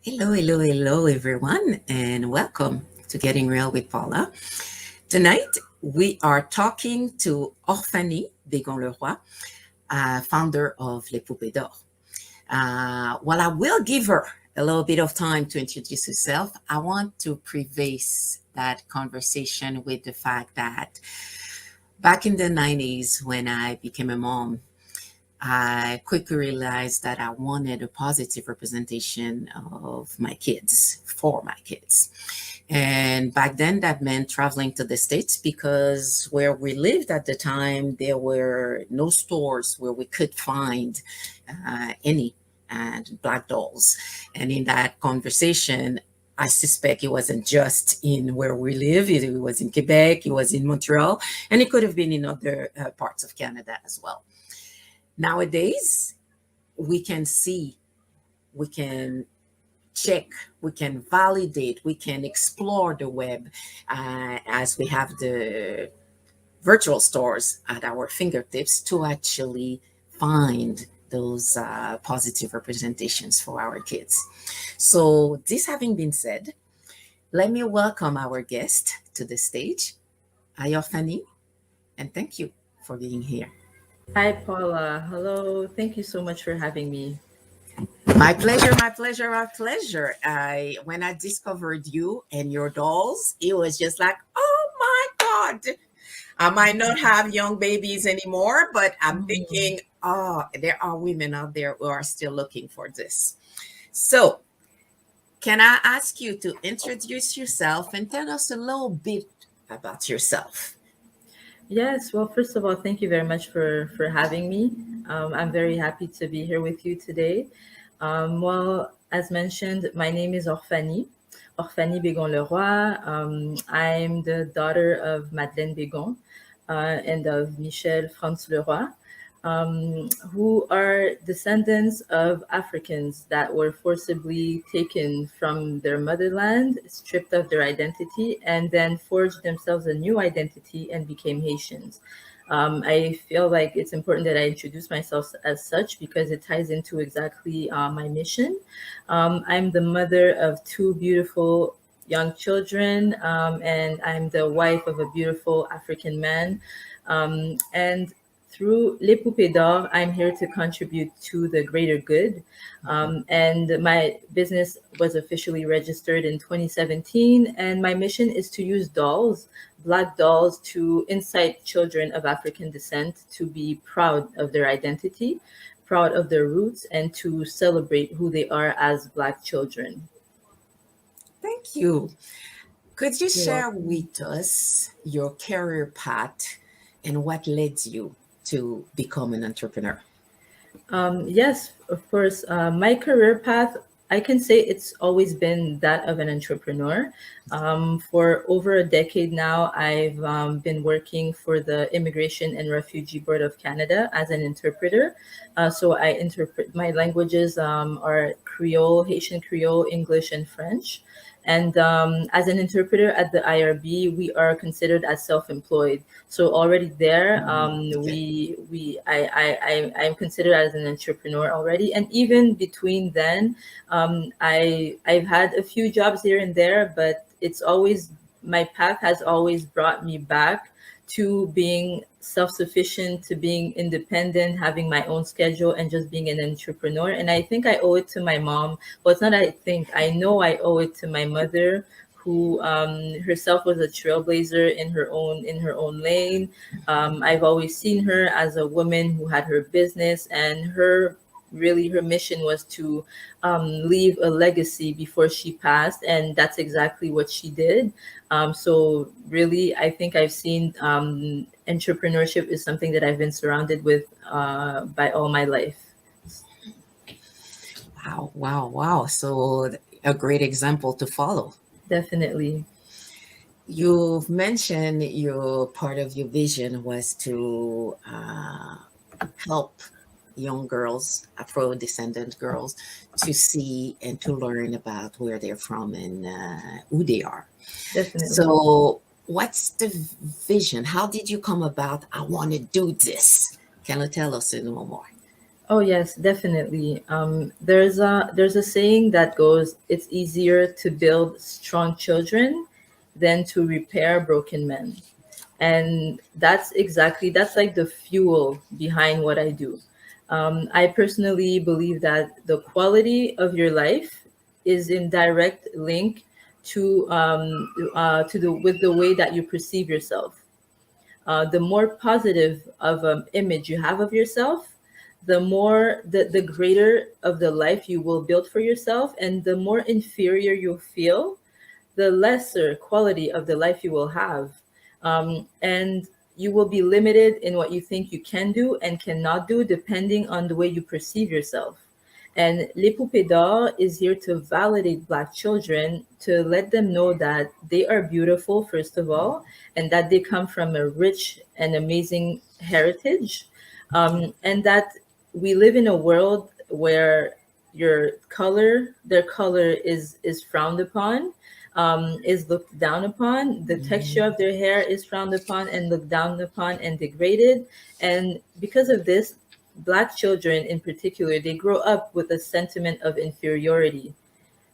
Hello, hello, hello, everyone, and welcome to Getting Real with Paula. Tonight, we are talking to Orphanie Bégon-Leroy, founder of Les Poupées d'Or. While I will give her a little bit of time to introduce herself, I want to preface that conversation with the fact that back in the 90s, when I became a mom, I quickly realized that I wanted a positive representation of my kids, for my kids. And back then, that meant traveling to the States because where we lived at the time, there were no stores where we could find any black dolls. And in that conversation, I suspect it wasn't just in where we live. It was in Quebec, it was in Montreal, and it could have been in other parts of Canada as well. Nowadays, we can see, we can check, we can validate, we can explore the web as we have the virtual stores at our fingertips to actually find those positive representations for our kids. So, this having been said, let me welcome our guest to the stage, Ayofani, and thank you for being here. Hi, Paula. Hello. Thank you so much for having me. My pleasure, my pleasure, my pleasure. I When I discovered you and your dolls, it was just like, oh my God. I might not have young babies anymore, but I'm Mm. thinking, oh, there are women out there who are still looking for this. So, can I ask you to introduce yourself and tell us a little bit about yourself? Yes. Well, first of all, thank you very much for having me. I'm very happy to be here with you today. Well, as mentioned, my name is Orphanie Bégon-Leroy. I'm the daughter of Madeleine Bégon and of Michel Franz Leroy. Who are descendants of Africans that were forcibly taken from their motherland, stripped of their identity, and then forged themselves a new identity and became Haitians. I feel like it's important that I introduce myself as such because it ties into exactly my mission. I'm the mother of two beautiful young children, and I'm the wife of a beautiful African man. And through Les Poupées d'Or, I'm here to contribute to the greater good. And my business was officially registered in 2017. And my mission is to use dolls, Black dolls, to incite children of African descent to be proud of their identity, proud of their roots, and to celebrate who they are as Black children. Thank you. Could you You're share welcome. with us your career path and what led you to become an entrepreneur? Yes, of course. My career path, I can say it's always been that of an entrepreneur. For over a decade now, I've been working for the Immigration and Refugee Board of Canada as an interpreter. So I interpret, my languages are Creole, Haitian Creole, English, and French. And as an interpreter at the IRB, we are considered as self-employed. So already there, Okay. I'm considered as an entrepreneur already, and even between then, I've had a few jobs here and there, but it's always my path has always brought me back to being self-sufficient, to being independent, having my own schedule, and just being an entrepreneur. And I think I owe it to my mom. Well, it's not I think, I know I owe it to my mother, who herself was a trailblazer in her own lane. I've always seen her as a woman who had her business, and her mission was to leave a legacy before she passed, and that's exactly what she did. So really, I think I've seen entrepreneurship is something that I've been surrounded with by all my life. Wow, wow, wow. So, a great example to follow. Definitely. You've mentioned your part of your vision was to help young girls, Afro descendant girls, to see and to learn about where they're from and who they are. Definitely. So, what's the vision? How did you come about? I want to do this. Can you tell us a little more? Oh yes, definitely. There's a saying that goes, "It's easier to build strong children than to repair broken men." And that's like the fuel behind what I do. I personally believe that the quality of your life is in direct link to the with the way that you perceive yourself. The more positive of an image you have of yourself, the greater of the life you will build for yourself, and the more inferior you'll feel, the lesser quality of the life you will have. And you will be limited in what you think you can do and cannot do depending on the way you perceive yourself. And Les Poupées d'Or is here to validate Black children, to let them know that they are beautiful, first of all, and that they come from a rich and amazing heritage. And that we live in a world where their color is frowned upon, is looked down upon. The texture of their hair is frowned upon and looked down upon and degraded. And because of this, Black children in particular, they grow up with a sentiment of inferiority.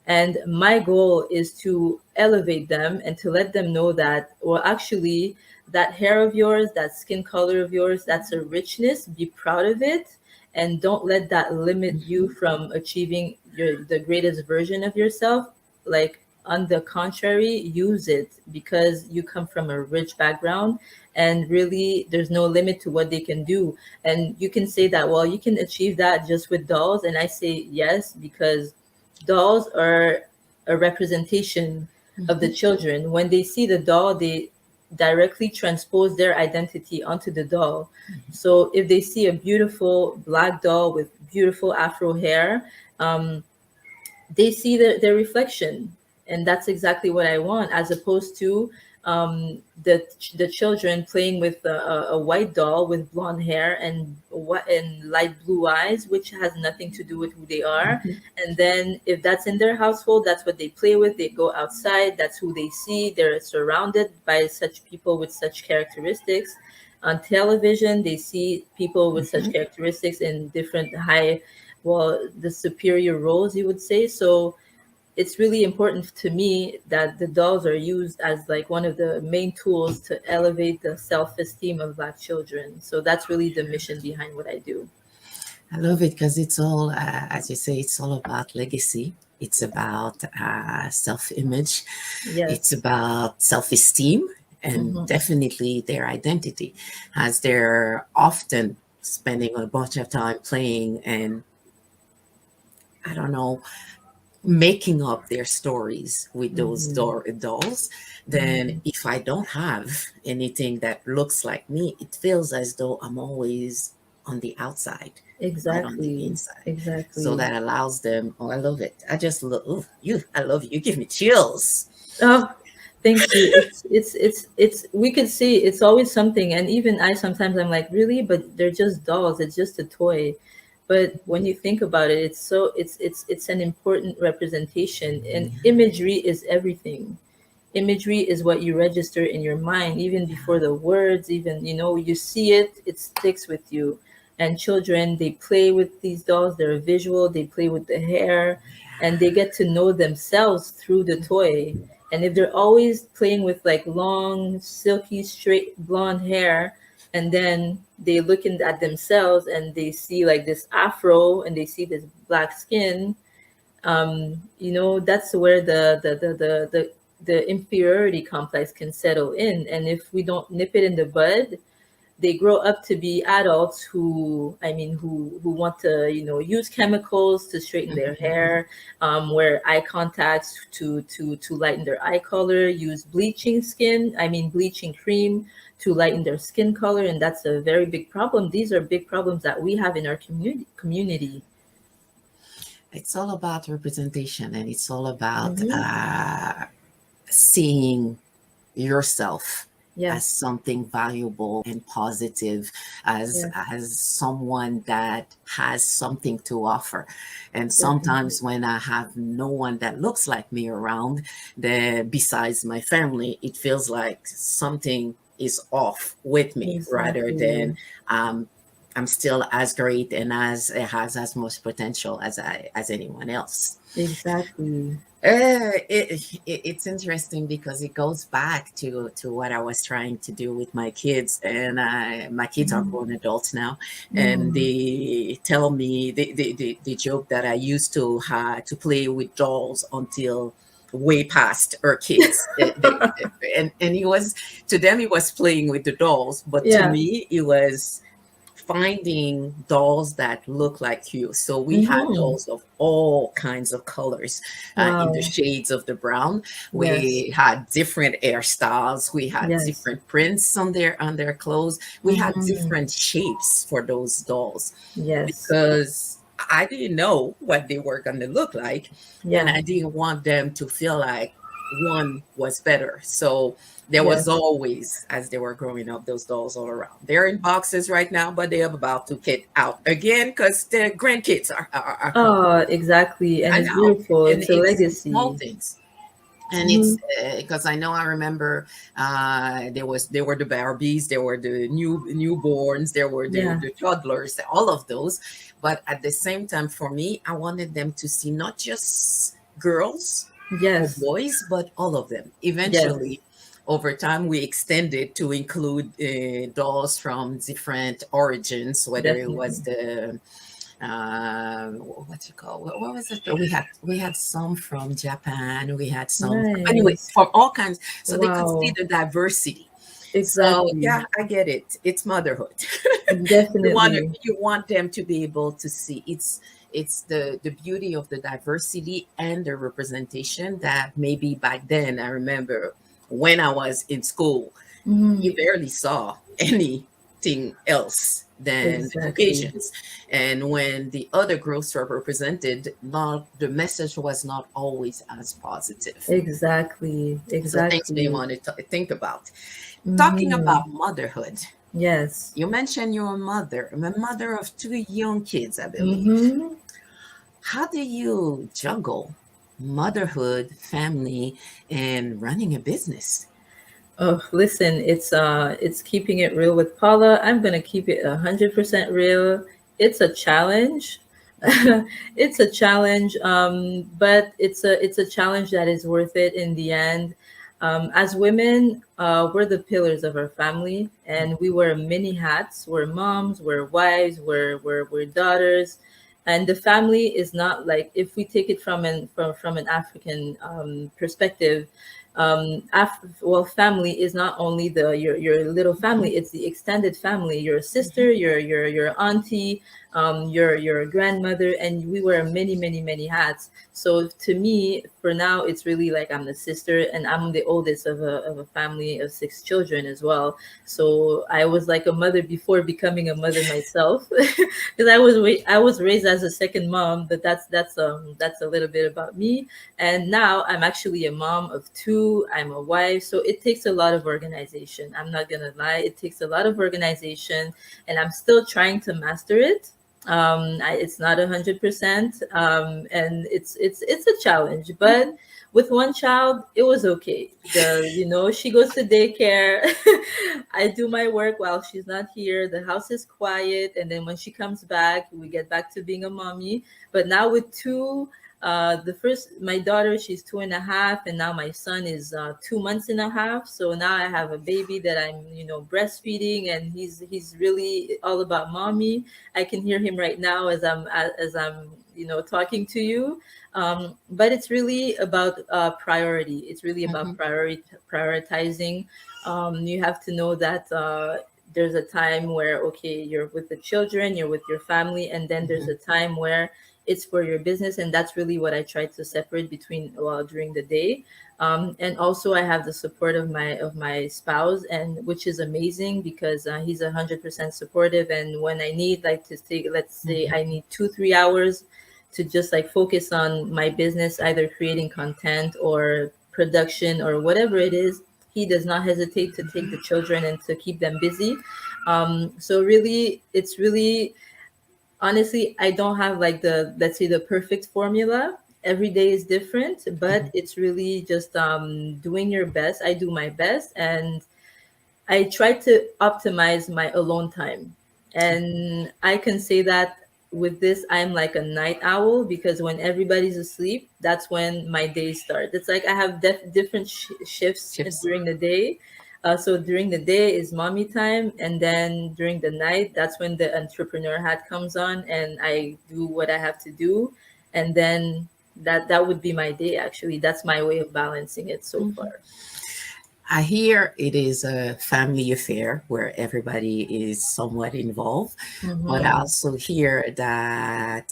And my goal is to elevate them and to let them know that, well, actually, that hair of yours, that skin color of yours, that's a richness. Be proud of it. And don't let that limit you from achieving the greatest version of yourself. Like, on the contrary, use it, because you come from a rich background, and really there's no limit to what they can do. And you can say that, well, you can achieve that just with dolls. And I say yes, because dolls are a representation of the children. When they see the doll, they directly transpose their identity onto the doll. So if they see a beautiful Black doll with beautiful afro hair, they see their reflection. And that's exactly what I want, as opposed to the children playing with a white doll with blonde hair and light blue eyes, which has nothing to do with who they are. And then if that's in their household, that's what they play with. They go outside, that's who they see. They're surrounded by such people with such characteristics. On television, they see people with such characteristics in different the superior roles, you would say. So it's really important to me that the dolls are used as like one of the main tools to elevate the self-esteem of Black children. So that's really the mission behind what I do. I love it because it's all, as you say, it's all about legacy. It's about self-image. It's Yes. about self-esteem, and Hmm. definitely their identity, as they're often spending a bunch of time playing and, I don't know, making up their stories with those Hmm. dolls. Then Hmm. if I don't have anything that looks like me, it feels as though I'm always on the outside, not on the Exactly. inside. So Exactly. that allows them. Oh, I love it. I just love, oh, you. I love you. You give me chills. Oh, thank you. It's we could see it's always something. And even I sometimes I'm like, really? But they're just dolls. It's just a toy. But when you think about it, it's an important representation. And imagery is everything. Imagery is what you register in your mind, even before the words, even, you see it, it sticks with you. And children, they play with these dolls, they're visual, they play with the hair, and they get to know themselves through the toy. And if they're always playing with like long, silky, straight blonde hair, and then they looking at themselves and they see like this afro and they see this Black skin, that's where the inferiority complex can settle in. And if we don't nip it in the bud, they grow up to be adults who want to, use chemicals to straighten their hair, wear eye contacts to lighten their eye color, use bleaching cream to lighten their skin color. And that's a very big problem. These are big problems that we have in our community. It's all about representation, and it's all about Hmm. seeing yourself as Yes. something valuable and positive, as Yes. someone that has something to offer. And Definitely. sometimes when I have no one that looks like me around, then besides my family, it feels like something is off with me, rather than Exactly. um, I'm still as great and as it has as much potential as anyone else. Exactly. It's interesting because it goes back to what I was trying to do with my kids, and my kids are Mm, grown adults now, and mm. they tell me they joke that I used to play with dolls until way past our kids. And it was, to them it was playing with the dolls, but to Yeah. me it was finding dolls that look like you. So we had Hmm. dolls of all kinds of colors, in the Wow. shades of the brown. Yes. We had different hairstyles. We had Yes. different prints on their clothes. We had Hmm. different shapes for those dolls Yes. because I didn't know what they were going to look like, and Yeah. I didn't want them to feel like one was better. So there was Yes. always, as they were growing up, those dolls all around. They're in boxes right now, but they're about to get out again because the grandkids are coming. Oh, exactly. And I it's know, beautiful. and It's a it's small legacy. things. And Hmm. it's because I know, I remember, there were the Barbies, there were the newborns, there were Yeah. the toddlers, all of those. But at the same time, for me, I wanted them to see not just girls or Yes. boys, but all of them. Yes. Eventually, over time, we extended to include dolls from different origins, whether it was Definitely. the what's it called? What was it? We had some from Japan. We had some anyway Nice. from all kinds, so they could see Wow. the diversity. So Exactly. yeah, I get it. It's motherhood. Definitely. You want them to be able to see. It's the beauty of the diversity and the representation that maybe back then, I remember when I was in school, Mm, you barely saw anything else than the exactly. Caucasians. And when the other groups were represented, not the message was not always as positive. Exactly. So things they Exactly. wanted to think about. Talking Hmm. about motherhood, Yes. you mentioned you're a mother of two young kids, I believe. Hmm. How do you juggle motherhood, family, and running a business? Oh, listen, it's keeping it real with Paula. I'm gonna keep it 100% real. It's a challenge. It's a challenge, but it's a challenge that is worth it in the end. As women, we're the pillars of our family, and we wear many hats. We're moms, we're wives, we're daughters, and the family is not like, if we take it from an African perspective. Well, family is not only your little family; it's the extended family. Your sister, your auntie, your grandmother, and we wear many, many, many hats. So to me, for now, it's really like I'm the sister, and I'm the oldest of a family of 6 children as well. So I was like a mother before becoming a mother myself, because I was raised as a second mom. But that's a little bit about me. And now I'm actually a mom of two. I'm a wife. So it takes a lot of organization. I'm not going to lie. It takes a lot of organization, and I'm still trying to master it. It's not 100%. And it's a challenge, but with one child, it was okay. She goes to daycare. I do my work while she's not here. The house is quiet. And then when she comes back, we get back to being a mommy. But now with two, my daughter, she's 2.5, and now my son is 2 months and a half. So now I have a baby that I'm breastfeeding, and he's really all about mommy. I can hear him right now as I'm talking to you. But it's really about priority. It's really about Mhm, prioritizing. You have to know that there's a time where, okay, you're with the children, you're with your family, and then there's mhm, a time where it's for your business. And that's really what I try to separate between, well, during the day. And also I have the support of my spouse, and which is amazing because he's 100% supportive. And when I need, like, to take, let's say, mhm, I need 2-3 hours to just like focus on my business, either creating content or production or whatever it is, he does not hesitate to take the children and to keep them busy. So really, it's really, honestly, I don't have like the, let's say, the perfect formula. Every day is different, but mhm. it's really just doing your best. I do my best, and I try to optimize my alone time. And I can say that with this, I'm like a night owl, because when everybody's asleep, that's when my day starts. It's like I have different shifts Chips. during the day. So during the day is mommy time, and then during the night, that's when the entrepreneur hat comes on, and I do what I have to do, and then that would be my day. Actually, that's my way of balancing it so Mhm. far. I hear it is a family affair where everybody is somewhat involved, but I Mm-hmm. also hear that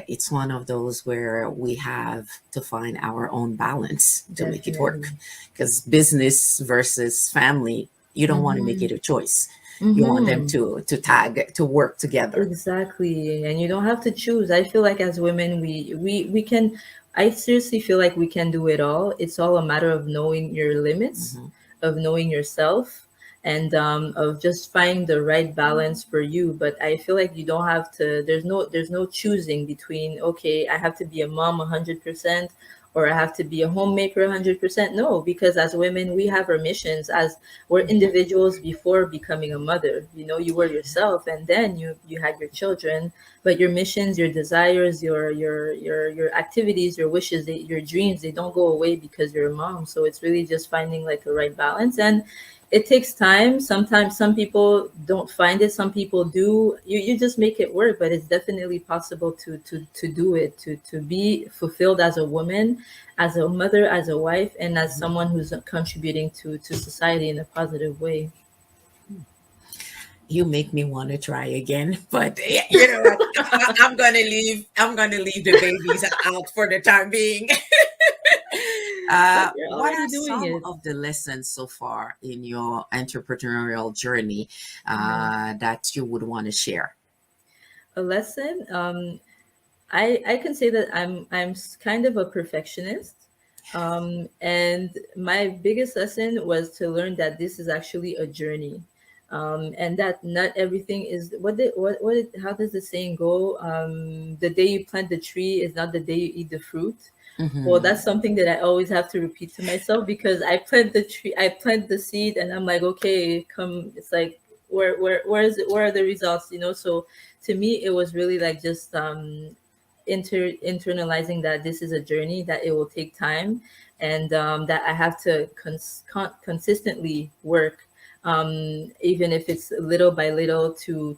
it's one of those where we have to find our own balance to make it work. Definitely. Because business versus family, you don't want to make Mm-hmm. it a choice. You want them Mm-hmm. to work together. Exactly. And you don't have to choose. I feel like as women, we can, I seriously feel like we can do it all. It's all a matter of knowing your limits, Hmm. of knowing yourself, and of just finding the right balance for you. But I feel like you don't have to, there's no choosing between, okay, I have to be a mom 100%, or I have to be a homemaker 100%. No, because as women, we have our missions. As we're individuals before becoming a mother. You were yourself, and then you had your children. But your missions, your desires, your activities, your wishes, your dreams, they don't go away because you're a mom. So it's really just finding like a right balance, and it takes time. Sometimes some people don't find it, some people do. You just make it work, but it's definitely possible to do it, to be fulfilled as a woman, as a mother, as a wife, and as someone who's contributing to society in a positive way. You make me want to try again, but you know what? I'm gonna leave. I'm gonna leave the babies out for the time being. But you're What already are doing some it. of the lessons so far in your entrepreneurial journey Mhm. that you would want to share? A lesson. I can say that I'm kind of a perfectionist. And my biggest lesson was to learn that this is actually a journey. And that not everything is how does the saying go? The day you plant the tree is not the day you eat the fruit. Well, Hmm. that's something that I always have to repeat to myself, because I plant the tree, I plant the seed, and I'm like, okay, come. It's like, where is it? Where are the results? So to me, it was really like just internalizing that this is a journey, that it will take time, and that I have to consistently work, even if it's little by little, to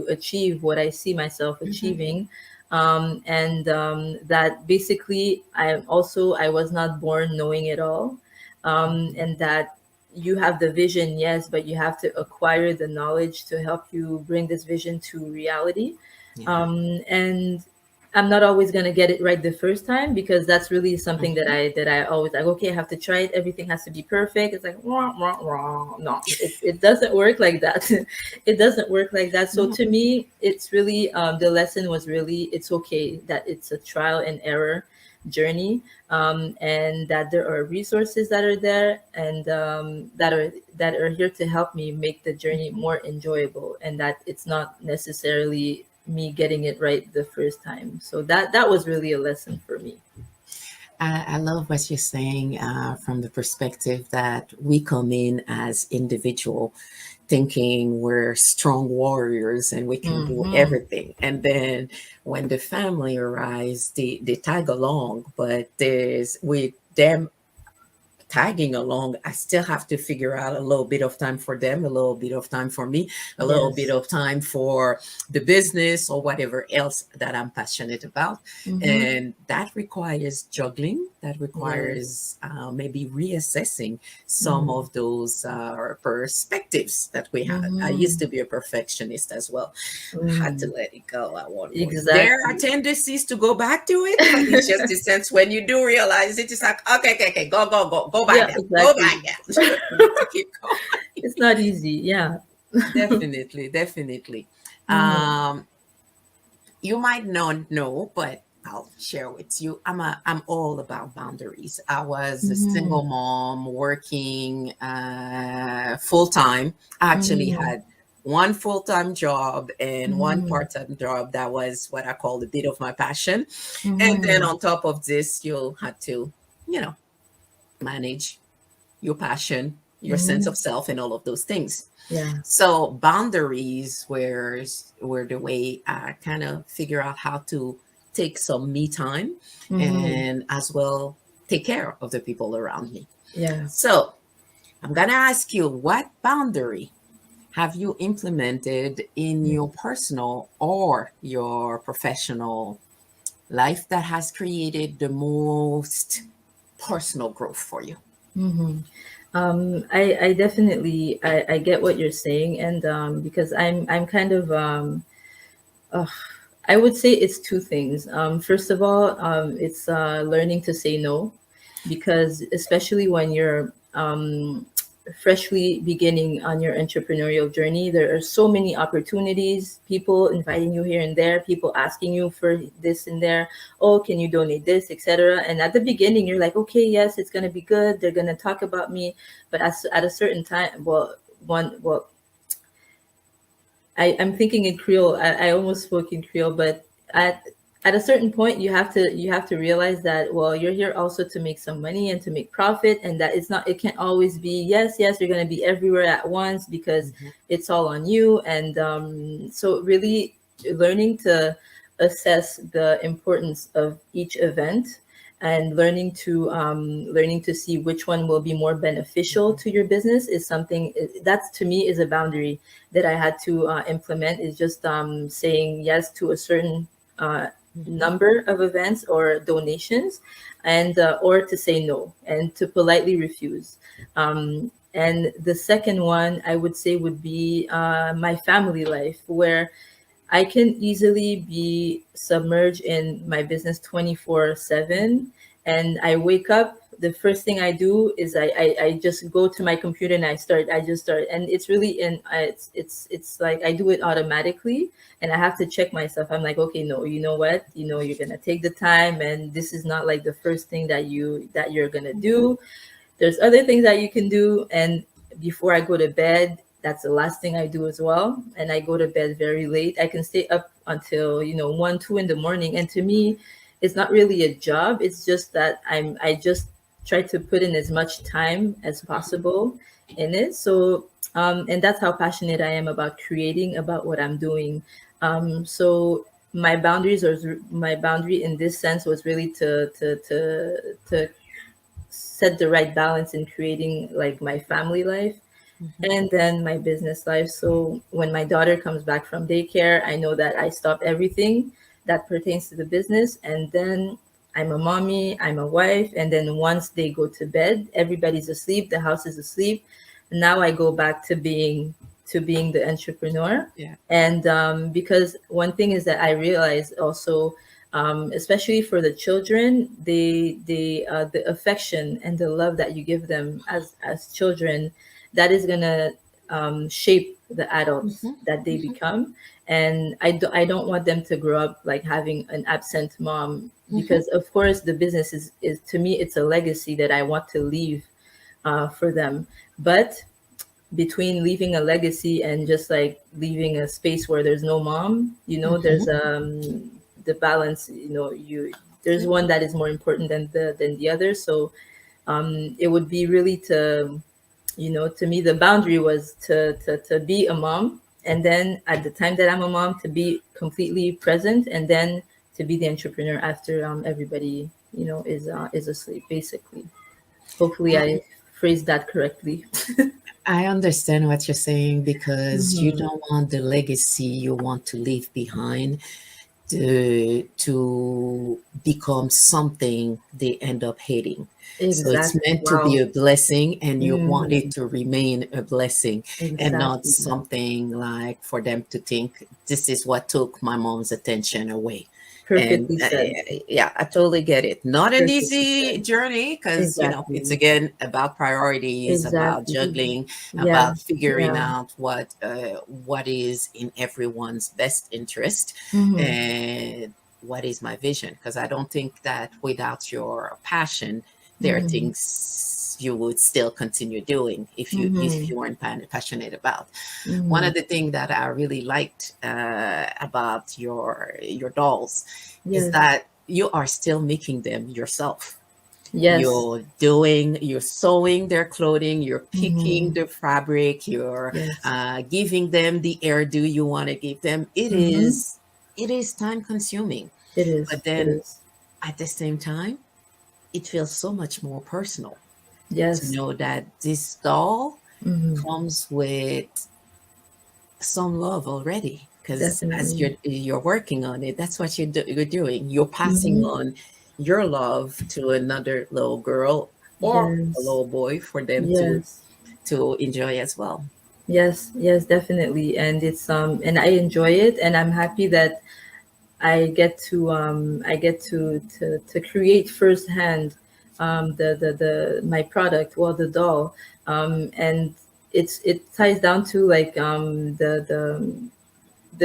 achieve what I see myself Hmm. achieving. And that basically, I was not born knowing it all, Hmm. and that you have the vision, yes, but you have to acquire the knowledge to help you bring this vision to reality. Yeah. And I'm not always gonna get it right the first time, because that's really something that Hmm. I always like. Okay, I have to try it. Everything has to be perfect. It's like wah, wah, wah. No, it doesn't work like that. It doesn't work like that. So No. to me, it's really the lesson was really, it's okay that it's a trial and error journey, and that there are resources that are there, and that are here to help me make the journey Mhm. more enjoyable, and that it's not necessarily me getting it right the first time. So that was really a lesson for me. I love what you're saying from the perspective that we come in as individual thinking we're strong warriors and we can do Mm-hmm. everything. And then when the family arrives, they tag along, but there's with them tagging along, I still have to figure out a little bit of time for them, a little bit of time for me, a little bit Yes. of time for the business or whatever else that I'm passionate about. Mm-hmm. And that requires juggling, that Yes. requires maybe reassessing some Mm-hmm. of those perspectives that we had. I used Mm-hmm. to be a perfectionist as well. I had to Mm. let it go at one point. There are Exactly. tendencies to go back to it, but it's just a sense when you do realize it, it's like, okay, okay, okay, go back Yeah, there, go back exactly. there. You need to keep going. It's not easy. Yeah. Definitely, definitely. Mm-hmm. Um, you might not know, but I'll share with you. I'm all about boundaries. I was a single Mm-hmm. mom working full time. I actually Mm-hmm. had one full time job and one Mm-hmm. part time job. That was what I call a bit of my passion. And then Mm-hmm. on top of this, you'll have to, you know, manage your passion your sense Mm-hmm. of self, and all of those things. Yeah. So boundaries were the way I kind of figure out how to take some me time Mm-hmm. and as well take care of the people around me. Yeah. So I'm gonna ask you, what boundary have you implemented in your personal or your professional life that has created the most personal growth for you? Mm-hmm. I definitely I get what you're saying, and because I'm kind of uh, I would say it's two things. First of all, it's learning to say no, because especially when you're freshly beginning on your entrepreneurial journey, there are so many opportunities, people inviting you here and there, people asking you for this and there. Oh, can you donate this, etc. And at the beginning, you're like, okay, yes, it's gonna be good. They're gonna talk about me, but at a certain time, I'm thinking in Creole. I almost spoke in Creole, but at at a certain point, you have to realize that, well, you're here also to make some money and to make profit, and that it's not, it can't always be yes, yes, you're going to be everywhere at once, because Mhm, it's all on you. And so really learning to assess the importance of each event, and learning to see which one will be more beneficial mhm, to your business is something that's, to me, is a boundary that I had to implement. Is just saying yes to a certain mhm, number of events or donations, and or to say no and to politely refuse. And the second one I would say would be my family life, where I can easily be submerged in my business 24/7. And I wake up, the first thing I do is I just go to my computer and I just start. And it's really it's like I do it automatically, and I have to check myself. I'm like, okay, no, you know what? You're gonna take the time, and this is not like the first thing that you're gonna mhm, do. There's other things that you can do. And before I go to bed, that's the last thing I do as well. And I go to bed very late. I can stay up until 1, 2 in the morning. And to me, it's not really a job. It's just that I just try to put in as much time as possible in it. So and that's how passionate I am about creating, about what I'm doing. So my boundary in this sense was really to set the right balance in creating like my family life mhm, and then my business life. So when my daughter comes back from daycare, I know that I stop everything that pertains to the business, and then I'm a mommy, I'm a wife, and then once they go to bed, everybody's asleep, the house is asleep. Now I go back to being the entrepreneur. yeah. And because one thing is that I realized also, especially for the children, the affection and the love that you give them as children, that is gonna shape the adults Mhm, that they mhm, become. And I don't want them to grow up like having an absent mom, mhm, because of course the business is to me, it's a legacy that I want to leave for them. But between leaving a legacy and just like leaving a space where there's no mom, there's mhm. the balance. You There's Yeah. one that is more important than the other. So it would be really to, to me, the boundary was to be a mom, and then at the time that I'm a mom, to be completely present, and then to be the entrepreneur after everybody is asleep, basically. Hopefully I phrased that correctly. I understand what you're saying because you Hmm. don't want the legacy you want to leave behind to become something they end up hating. So it's Exactly. meant to be Wow. a blessing, and you want Hmm. it to remain a blessing and not Exactly. something like for them to think this is what took my mom's attention away. And Perfectly said. yeah, I totally get it. Not an Perfectly easy said. journey because, it's Exactly. again about priorities, about Exactly. juggling, Yeah. about figuring Yeah. out what is in everyone's best interest Hmm. and what is my vision. Because I don't think that without your passion, there are Hmm. things you would still continue doing if Hmm. you weren't passionate about. One Hmm. of the things that I really liked about your dolls is Yes. that you are still making them yourself. Yes. You're sewing their clothing, you're picking Mm-hmm. the fabric, you're Yes. giving them the hairdo you want to give them. Mm-hmm. It is time consuming, It is. but It then is. at the same time, it feels so much more personal to Yes. know that this doll Mm-hmm. comes with some love already, because as Definitely. you're working on it, that's what you're doing. You're passing Mm-hmm. on your love to another little girl or a Yes. little boy for them Yes. to enjoy as well. Yes. Yes. Definitely. And it's and I enjoy it, and I'm happy that I get to create firsthand the my product, well, the doll, and it ties down to like the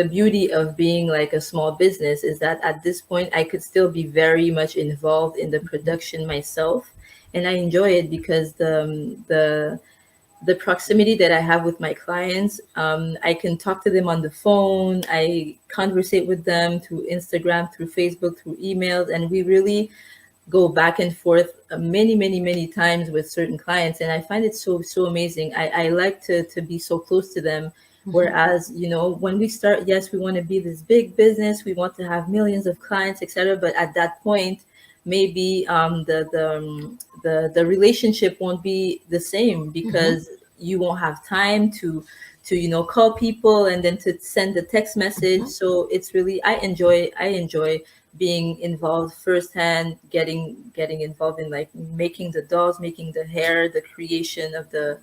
beauty of being like a small business is that at this point I could still be very much involved in the production myself, and I enjoy it because the proximity that I have with my clients, I can talk to them on the phone. I conversate with them through Instagram, through Facebook, through emails, and we really go back and forth many times with certain clients. And I find it so amazing. I like to be so close to them. Mhm, Whereas, when we start, yes, we want to be this big business, we want to have millions of clients, etc. But at that point, maybe the relationship won't be the same mhm, because you won't have time to call people and then to send the text message. mhm, So it's really, I enjoy being involved firsthand, getting involved in like making the dolls, making the hair, the creation of the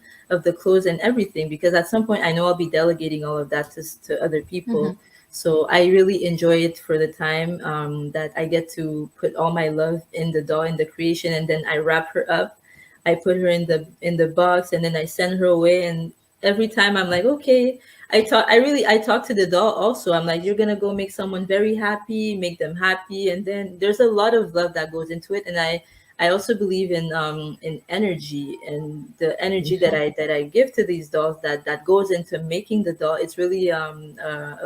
clothes and everything, because at some point I know I'll be delegating all of that to other mhm, people. So I really enjoy it for the time that I get to put all my love in the doll, in the creation, and then I wrap her up. I put her in the box, and then I send her away. And every time I'm like, okay, I talk to the doll also. I'm like, you're gonna go make someone very happy, make them happy, and then there's a lot of love that goes into it. And I also believe in energy, and the energy mhm, that I give to these dolls, that goes into making the doll. It's really a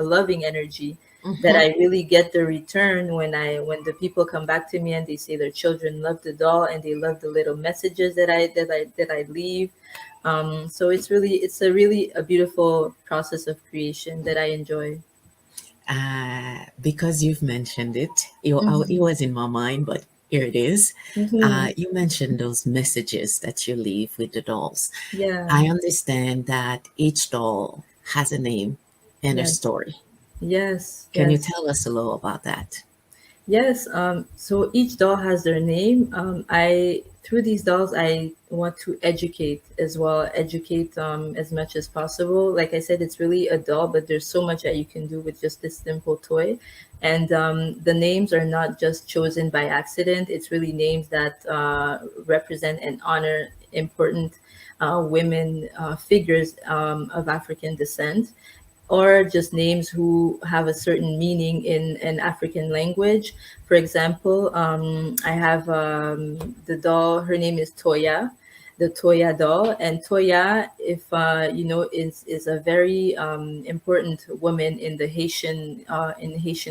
loving energy that mhm, I really get the return when the people come back to me and they say their children love the doll and they love the little messages that I leave. So it's a really a beautiful process of creation that I enjoy. because you've mentioned it, it Mm-hmm. was in my mind, but here it is. Mm-hmm. You mentioned those messages that you leave with the dolls. Yeah. I understand that each doll has a name and a Yes. story. Yes. Can you Yes. tell us a little about that? Yes, so each doll has their name. I Through these dolls, I want to educate as well, educate as much as possible. Like I said, it's really a doll, but there's so much that you can do with just this simple toy. And the names are not just chosen by accident. It's really names that represent and honor important women figures of African descent, or just names who have a certain meaning in an African language. For example, I have the doll. Her name is Toya, the Toya doll, and Toya, if is a very important woman in the Haitian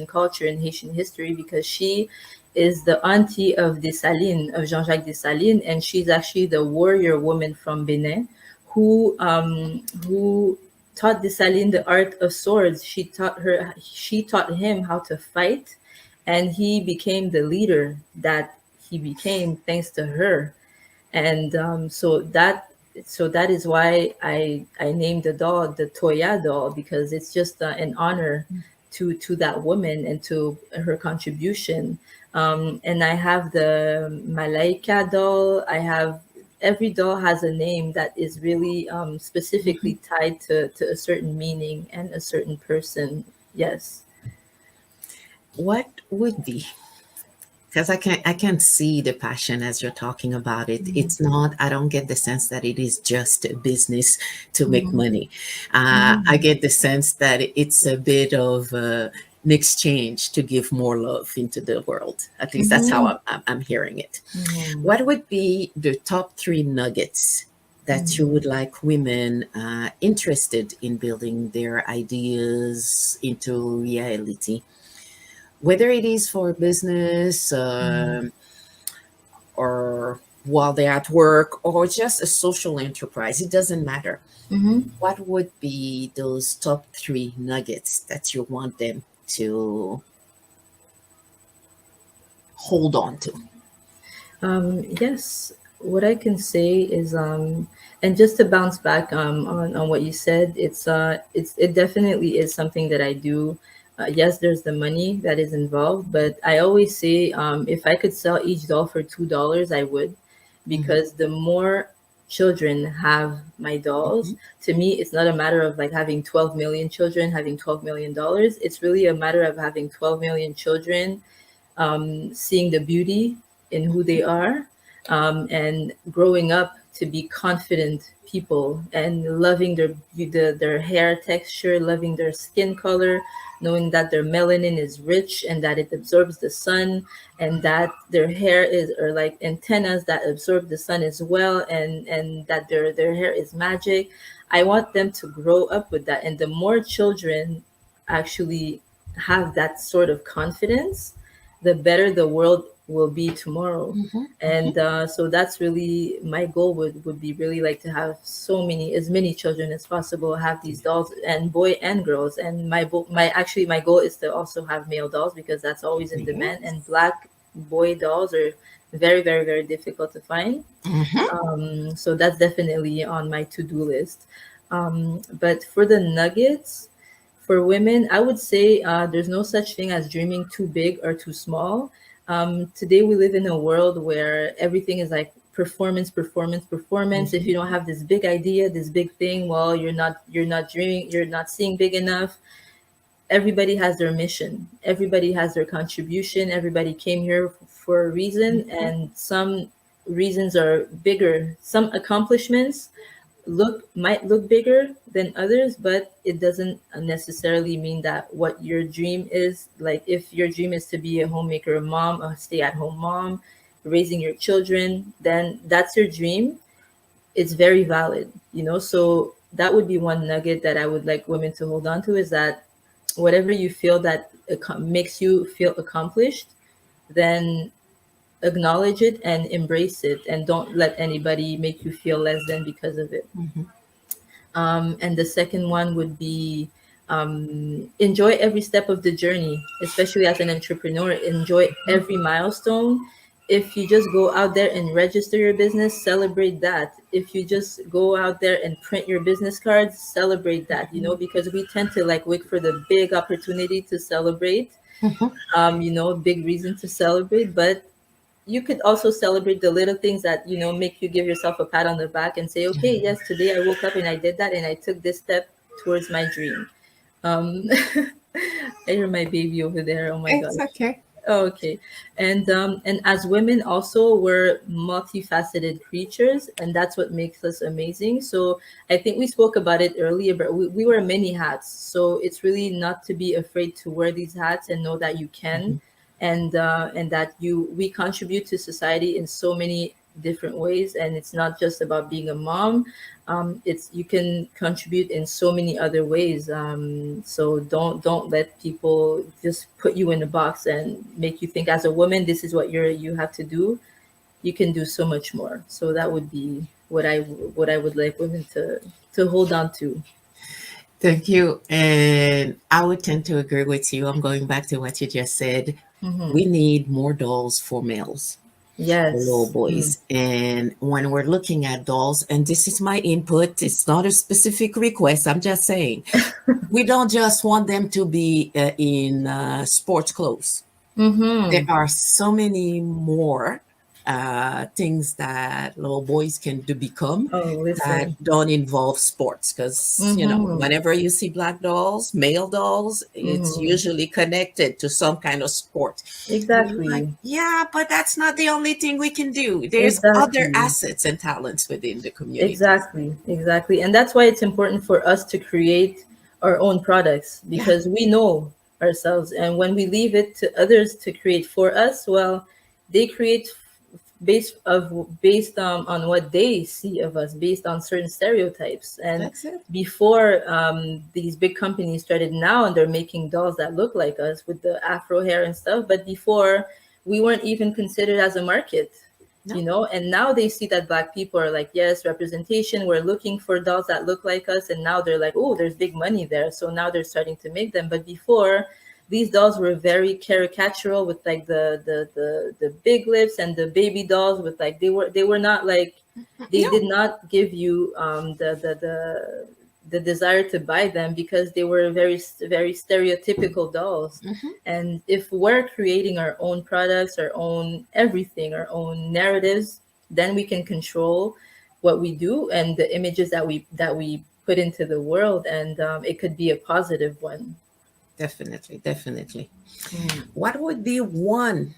culture and Haitian history, because she is the auntie of Dessalines, of Jean-Jacques Dessalines, and she's actually the warrior woman from Benin who taught Dessalines the art of swords. She taught him how to fight, and he became the leader that he became thanks to her. And so that is why I named the doll the Toya doll, because it's just an honor to that woman and to her contribution. And I have the Malaika doll. I have Every doll has a name that is really specifically tied to a certain meaning and a certain person. Yes. What would be, because I can see the passion as you're talking about it. It's not, I don't get the sense that it is just a business to make Mhm. money. I Mhm. get the sense that it's a bit of an exchange to give more love into the world. At least that's how Mhm. I'm hearing it. Mhm. What would be the top three nuggets that you would Mhm. like women interested in building their ideas into reality, whether it is for business, or while they're at work or just a social enterprise. It doesn't matter. Mm-hmm. What would be those top three nuggets that you want them to hold on to? Yes, what I can say is, and just to bounce back on what you said, it definitely is something that I do. Yes, there's the money that is involved, but I always say, if I could sell each doll for $2, I would, Mhm, because the more children have my dolls, mhm, to me, it's not a matter of like having 12 million children, having $12 million. It's really a matter of having 12 million children, seeing the beauty in who they are, and growing up to be confident people and loving their hair texture, loving their skin color, knowing that their melanin is rich and that it absorbs the sun, and that their hair is or like antennas that absorb the sun as well, and that their hair is magic. I want them to grow up with that, and the more children actually have that sort of confidence, the better the world will be tomorrow. mhm, And so that's really my goal, would be really like to have as many children as possible have these dolls, and boy and girls. And my goal is to also have male dolls, because that's always in mhm, demand, and black boy dolls are very, very, very difficult to find. mhm, So that's definitely on my to-do list. But for the nuggets, for women, I would say, there's no such thing as dreaming too big or too small. Today, we live in a world where everything is like performance, performance, performance. If mhm, you don't have this big idea, this big thing, well, you're not dreaming, you're not seeing big enough. Everybody has their mission, everybody has their contribution, everybody came here for a reason, mhm, and some reasons are bigger. Some accomplishments might look bigger than others, but it doesn't necessarily mean that what your dream is. Like, if your dream is to be a homemaker, a mom, a stay-at-home mom, raising your children, then that's your dream. It's very valid, so that would be one nugget that I would like women to hold on to, is that whatever you feel that makes you feel accomplished, then acknowledge it and embrace it, and don't let anybody make you feel less than because of it. mhm, And the second one would be, enjoy every step of the journey, especially as an entrepreneur. Enjoy every milestone. If you just go out there and register your business, celebrate that. If you just go out there and print your business cards, celebrate that, mhm, because we tend to like wait for the big opportunity to celebrate, mhm. big reason to celebrate. But you could also celebrate the little things that make you give yourself a pat on the back and say, okay, yes, today I woke up and I did that, and I took this step towards my dream. um I hear my baby over there, oh my It's gosh. okay. Oh, okay. And as women also, we're multifaceted creatures, and that's what makes us amazing. So I think we spoke about it earlier, but we wear many hats. So it's really not to be afraid to wear these hats, and know that you can, Mhm, and that we contribute to society in so many different ways. And it's not just about being a mom. It's You can contribute in so many other ways. So don't let people just put you in a box and make you think, as a woman, this is what you have to do. You can do so much more. So that would be what I would like women to hold on to. Thank you. And I would tend to agree with you. I'm going back to what you just said. Hmm. We need more dolls for males, for little Yes. Mm. boys. And when we're looking at dolls, and this is my input, it's not a specific request, I'm just saying, we don't just want them to be in sports clothes. There Mm-hmm. are so many more things that little boys can do become Oh, that listen. don't involve sports. Because, Mm-hmm. whenever you see black dolls, male dolls, it's Mm-hmm. usually connected to some kind of sport. And I'm like, Exactly. yeah, but that's not the only thing we can do. There's other Exactly. assets and talents within the community. Exactly, exactly. And that's why it's important for us to create our own products, Yeah, because we know ourselves. And when we leave it to others to create for us, well, they create based on what they see of us, based on certain stereotypes. And that's it. before, these big companies started, now and they're making dolls that look like us with the afro hair and stuff. But before, we weren't even considered as a market. No. And now they see that Black people are like, yes, representation, we're looking for dolls that look like us, and now they're like, oh, there's big money there, so now they're starting to make them. But before, these dolls were very caricatural, with like the big lips, and the baby dolls with like, they were not like, they did No. not give you the desire to buy them, because they were very very stereotypical dolls. Hmm. And if we're creating our own products, our own everything, our own narratives, then we can control what we do and the images that we put into the world, and it could be a positive one. Definitely, definitely. Mm. What would be one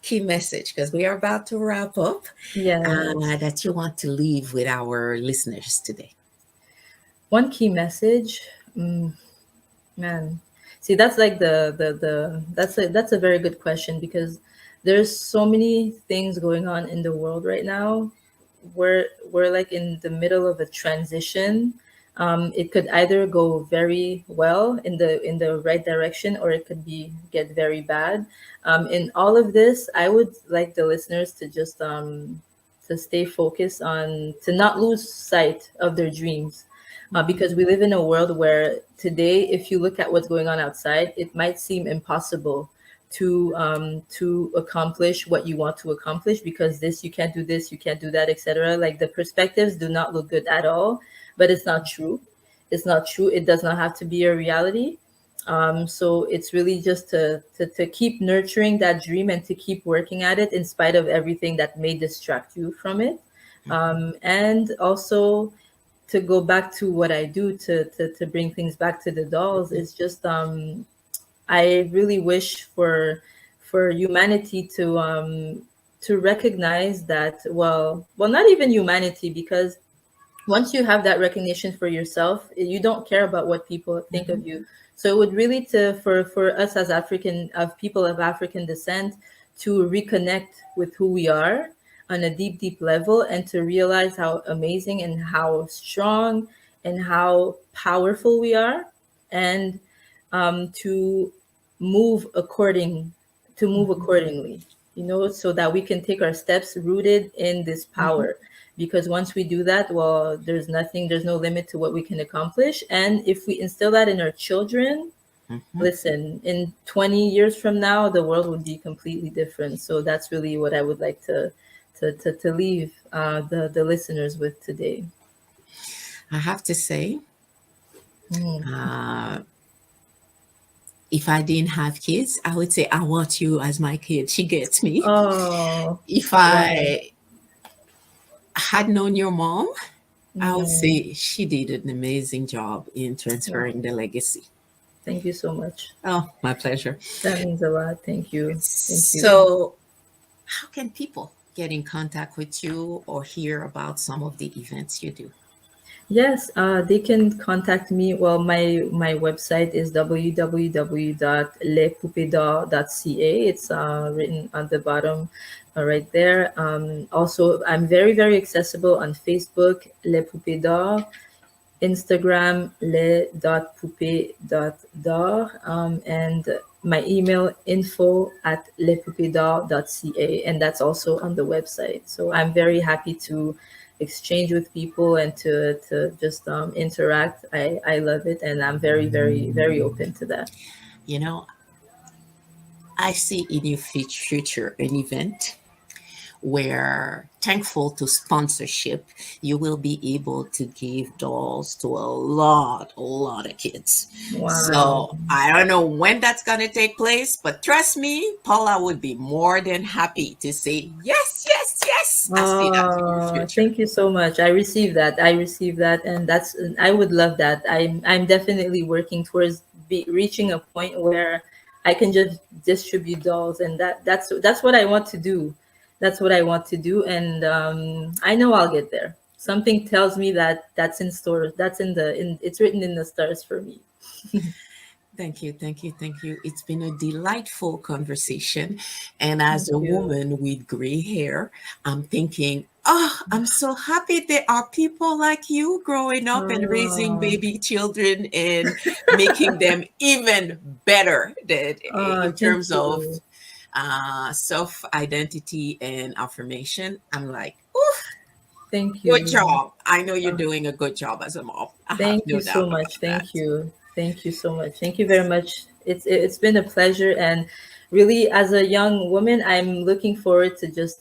key message, because we are about to wrap up, Yes. that you want to leave with our listeners today? One key message. Man, see, that's like that's a very good question, because there's so many things going on in the world right now. We're like in the middle of a transition. It could either go very well in the right direction, or it could be get very bad. In all of this, I would like the listeners to just to stay focused on, to not lose sight of their dreams, because we live in a world where today, if you look at what's going on outside, it might seem impossible to accomplish what you want to accomplish, because this you can't do, this you can't do that, etc. Like, the perspectives do not look good at all, but it's not true. It's not true. It does not have to be a reality. So it's really just to keep nurturing that dream, and to keep working at it in spite of everything that may distract you from it. And also, to go back to what I do, to bring things back to the dolls, is just I really wish for humanity to recognize that, well, not even humanity, because once you have that recognition for yourself, you don't care about what people think Mhm. of you. So it would really, to for us as African, of people of African descent, to reconnect with who we are on a deep level, and to realize how amazing and how strong and how powerful we are, and to move according to move Mhm. accordingly, so that we can take our steps rooted in this Mhm. power. Because once we do that, well, there's no limit to what we can accomplish. And if we instill that in our children, Mhm. listen, in 20 years from now, the world would be completely different. So that's really what I would like to leave the listeners with today. I have to say, Mm. uh, if I didn't have kids, I would say I want you as my kid. She gets me. Oh, If wow. I had known your mom, I would Mm. say she did an amazing job in Wow. transferring the legacy. Thank you so much. Oh, my pleasure. That means a lot. Thank you. Thank you. So, how can people get in contact with you or hear about some of the events you do? Yes, they can contact me. Well, my website is www.lespoupées.ca. It's written on the bottom, right there. Also, I'm very, very accessible on Facebook, Les Poupées d'Or, Instagram, les.poupées.d'or, and my email, info@lespoupesdor.ca, and that's also on the website. So I'm very happy to exchange with people, and to just interact. I love it, and I'm very, very, very open to that. You know, I see in your future an event where, thankful to sponsorship, you will be able to give dolls to a lot of kids. Wow. So I don't know when that's going to take place, but trust me, Paula would be more than happy to say, yes, yes, yes. I see that in your Oh, future. thank you so much. I received that. I received that, and I would love that. I'm definitely working towards reaching a point where I can just distribute dolls, and that's what I want to do. That's what I want to do, and I know I'll get there. Something tells me that that's in store. That's in it's written in the stars for me. Thank you, thank you, thank you. It's been a delightful conversation. And as Thank a you. woman with gray hair, I'm thinking, oh, I'm so happy there are people like you growing up and raising Oh, baby children and making them even better, that oh, in thank terms of you. self-identity and affirmation, I'm like, ooh, Thank good you. job. I know you're Uh, doing a good job as a mom. I have Thank you no so doubt much. about Thank that. you. Thank you so much. Thank you very much. It's been a pleasure, and really, as a young woman, I'm looking forward to just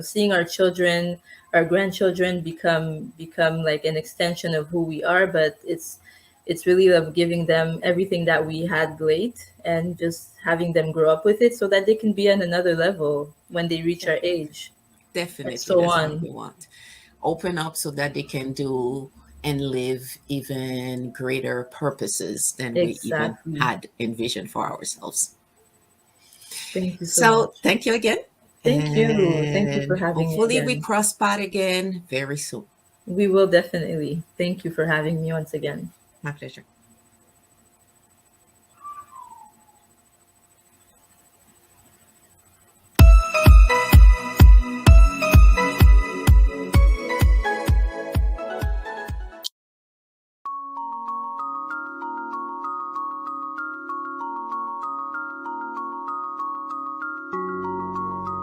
seeing our children, our grandchildren become like an extension of who we are. But it's really of giving them everything that we had late, and just having them grow up with it so that they can be on another level when they reach our Definitely. age, and Definitely. so That's what on. we want. Open up so that they can do and live even greater purposes than we even Exactly. had envisioned for ourselves. Thank you so So much. thank you again. Thank you. Thank you for And having me hopefully we again. cross path again very soon. We will definitely. Thank you for having me once again. My pleasure.